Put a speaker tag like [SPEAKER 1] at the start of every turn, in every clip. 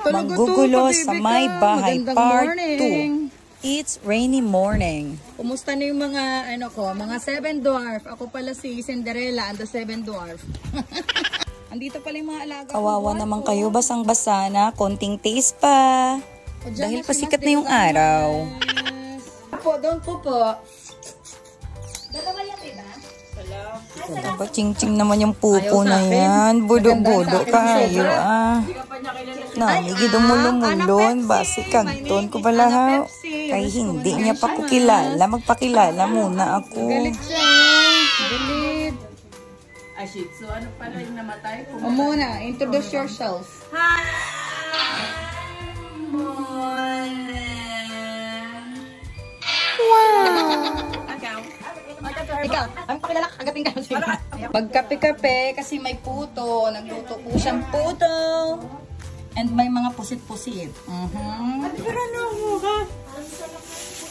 [SPEAKER 1] Manggugulo sa may bahay part 2. It's rainy morning.
[SPEAKER 2] Kumusta na yung mga mga 7 dwarf? Ako pala si Cinderella and the 7 dwarf. Andito pala yung mga alaga.
[SPEAKER 1] Kawawa naman kayo, basang-basa na, konting taste pa. Dahil pasikat na yung araw.
[SPEAKER 2] Doon po.
[SPEAKER 3] Dalawa yan, diba?
[SPEAKER 1] Aba, ching-ching naman yung pupo na yan. Budo-budo kayo, Namigi dumulong-mulon, basi kagton ko pala ha. Kay hindi niya pa ko kilala, magpakilala muna ako.
[SPEAKER 2] Galit siya. Galit.
[SPEAKER 3] Ay, shit. So, ano pala yung namatay?
[SPEAKER 2] Muna, introduce yourself.
[SPEAKER 3] Hi!
[SPEAKER 2] Ikaw, ang pakilala, agating ka. Pagkape-kape, kasi may puto. Nagluto po siyang puto. And may mga pusit-pusit.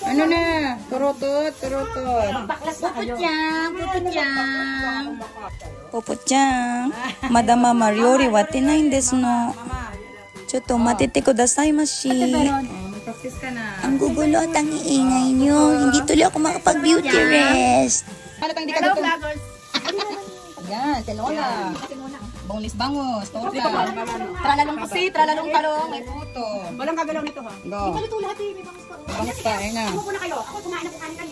[SPEAKER 2] Ano na? Turutot.
[SPEAKER 1] Puput-chan. Madama Mariori, wate na desu no. Choto, matete kudasai mashi.
[SPEAKER 2] Practice ka na.
[SPEAKER 1] Ang gugulo at ang iingay nyo. Hindi tuloy ako makapag-beauty rest.
[SPEAKER 2] Paano pang di ka dito? Ayan, tinola. Boneless bangus. Total. Tralalong pusi, tralalong talong. May puto.
[SPEAKER 3] Walang kagalaw nito ha.
[SPEAKER 2] Go. Bangus pa, ayun na.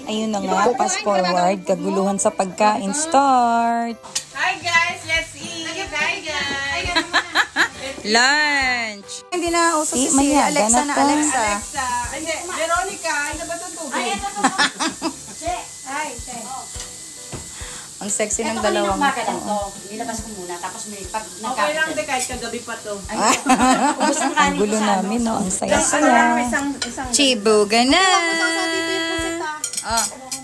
[SPEAKER 1] Ayun na nga, fast forward. Kaguluhan sa pagkain. Start!
[SPEAKER 3] Hi guys, let's eat. Hi guys.
[SPEAKER 1] Lunch!
[SPEAKER 2] Hindi na uso si
[SPEAKER 1] Alexa
[SPEAKER 2] na Alexa.
[SPEAKER 3] Hindi, Veronica, ito ba itong tubig? Ay, ito to. Hi,
[SPEAKER 1] Ang sexy ng
[SPEAKER 4] Ito
[SPEAKER 1] dalawang.
[SPEAKER 4] umaga lang to. Nilabas ko muna. Tapos may pag
[SPEAKER 3] Okay lang, di kahit kagabi pa to.
[SPEAKER 4] ubos ang
[SPEAKER 1] Ang
[SPEAKER 4] kanin
[SPEAKER 1] gulo
[SPEAKER 4] sa
[SPEAKER 1] namin, no? Ang
[SPEAKER 3] Isang
[SPEAKER 1] saya-saya. Chibuga na!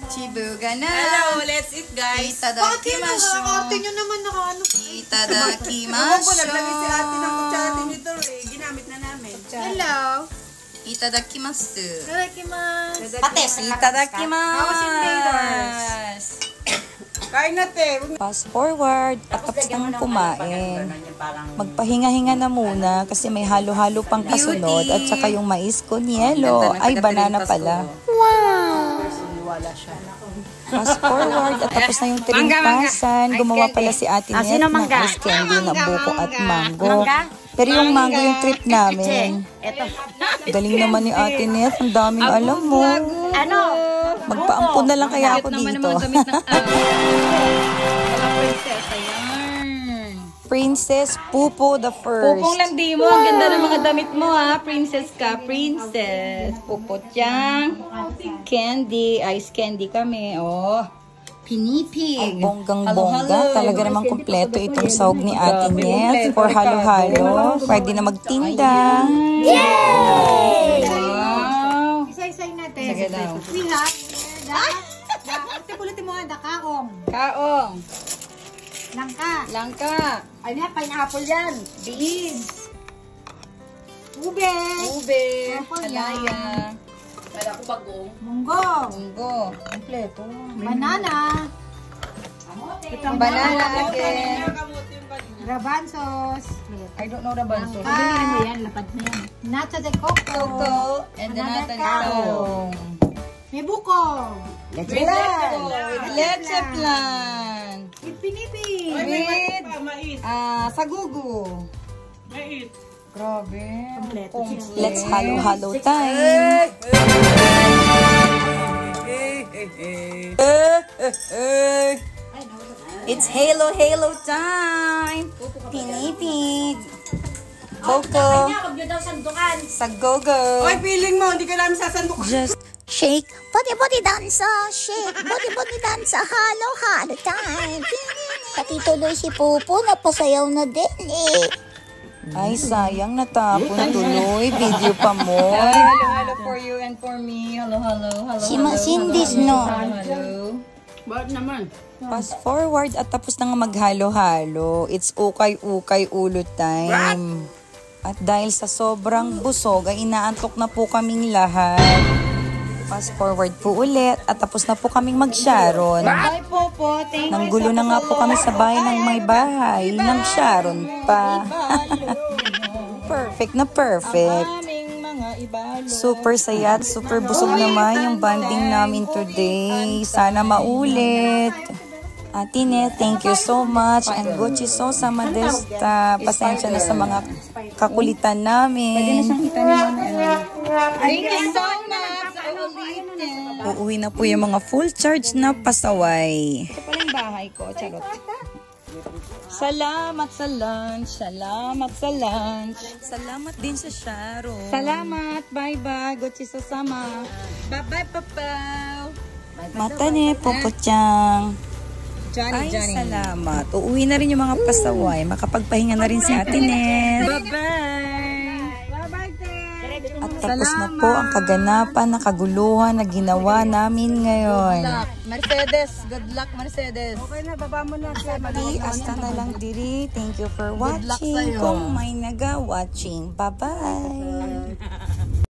[SPEAKER 1] Chibuga na!
[SPEAKER 3] Hello, let's eat guys.
[SPEAKER 1] Itadakimasyo.
[SPEAKER 3] nyo naman nakaano.
[SPEAKER 1] Itadakimasyo.
[SPEAKER 3] Naglagay si ate ng kutsara nito eh. Ginamit na namin.
[SPEAKER 2] Hello.
[SPEAKER 1] Itadakimasu.
[SPEAKER 4] pates.
[SPEAKER 1] Itadakimasu.
[SPEAKER 3] Kain natin.
[SPEAKER 1] Fast forward, at tapos nang kumain. Magpahinga-hinga na muna kasi may halo-halo pang kasunod at saka yung mais con yelo. Ay, banana pala. Wow! Fast forward, at tapos na yung trintasan. Gumawa pala si Ate Net ng ice candy na buko at mango. Pero yung mango yung trip namin. Galing naman ni Ate Net. Ang daming alam mo.
[SPEAKER 4] Ano?
[SPEAKER 1] Magpaampun na lang kaya ako dito.
[SPEAKER 2] Princess, ayan.
[SPEAKER 1] Princess Pupo the First.
[SPEAKER 2] Pupong landi mo. Ang ganda ng mga damit mo, ha. Princess ka, princess. Pupot-yang. Candy. Ice candy kami. Oh. Pinipig.
[SPEAKER 1] Ang bonggang-bongga. Talaga namang kumpleto itong sahog ni Ate Net for halo-halo. Pwede na magtinda.
[SPEAKER 2] Yay! Wow.
[SPEAKER 3] Isa-isay natin.
[SPEAKER 2] Sige daw.
[SPEAKER 3] We have ate pulutin mo nga kaong.
[SPEAKER 2] Kaong. Langka.
[SPEAKER 3] Ay na, pineapple yan.
[SPEAKER 2] Beans.
[SPEAKER 3] Ube.
[SPEAKER 2] Alaya.
[SPEAKER 3] Kala ko bagong. Munggo.
[SPEAKER 2] Kompleto.
[SPEAKER 3] Banana.
[SPEAKER 2] Banana again.
[SPEAKER 3] Garbanzos.
[SPEAKER 2] I don't know the banso.
[SPEAKER 3] Yan, lapad na yan. Nata de coco.
[SPEAKER 2] Coco and the
[SPEAKER 3] Another
[SPEAKER 2] natanong.
[SPEAKER 3] May buko.
[SPEAKER 2] Leche plan.
[SPEAKER 3] Ipinipi.
[SPEAKER 2] With
[SPEAKER 3] Mais.
[SPEAKER 2] sagugu.
[SPEAKER 3] Mais.
[SPEAKER 2] Grabe. Kompleto.
[SPEAKER 1] Let's halo-halo time. It's halo time. Pinipig. Boko.
[SPEAKER 4] Huwag nyo daw sandukan.
[SPEAKER 1] Sagogo.
[SPEAKER 3] Oy, feeling mo, hindi ka namin sasandok.
[SPEAKER 1] Just shake. Body dansa. Shake. Body dansa. Halo time. Pati tuloy si Pupo. Napasayaw na din eh. Ay, sayang. Natapon tuloy. Video pa mo.
[SPEAKER 2] Hello for you and for me. Hello.
[SPEAKER 1] Si Masindis, no?
[SPEAKER 2] Hello.
[SPEAKER 3] Bakit naman?
[SPEAKER 1] Fast forward at tapos na nga maghalo-halo. It's ukay-ukay ulo time. At dahil sa sobrang busog, ay inaantok na po kaming lahat. Fast forward po ulit at tapos na po kaming mag-Sharon.
[SPEAKER 2] Bye, Popo. Thank you.
[SPEAKER 1] Nanggulo na nga po kami sa bahay ng may bahay ng Sharon pa. Perfect na perfect.
[SPEAKER 2] Aming mga ibalo.
[SPEAKER 1] Super saya at super busog naman yung bonding namin today. Sana maulit. Ate Ne, thank you so much. And Gucci so sa Modesta. Pasensya na sa mga kakulitan namin.
[SPEAKER 2] Thank you so much. Ulitin.
[SPEAKER 1] Uuwi na po yung mga full charge na pasaway.
[SPEAKER 2] Ito pala yung bahay ko. Charot. Salamat sa lunch. Salamat sa lunch.
[SPEAKER 1] Salamat din sa Sharon.
[SPEAKER 2] Salamat. Bye-bye. Gucci sasama. Bye-bye, Papaw.
[SPEAKER 1] Mata Ne, Popochang.
[SPEAKER 2] Johnny,
[SPEAKER 1] Ay,
[SPEAKER 2] Johnny.
[SPEAKER 1] salamat. Uuwi na rin yung mga pasaway. Makapagpahinga na rin si Ate Net.
[SPEAKER 2] Bye-bye.
[SPEAKER 1] At tapos na po ang kaganapan na kaguluhan na ginawa namin ngayon.
[SPEAKER 2] Mercedes. Good luck, Mercedes.
[SPEAKER 3] Okay na, baba mo na.
[SPEAKER 1] Hasta na lang diri. Thank you for
[SPEAKER 2] luck
[SPEAKER 1] watching.
[SPEAKER 2] sa'yo.
[SPEAKER 1] Kung may naga-watching. Bye-bye.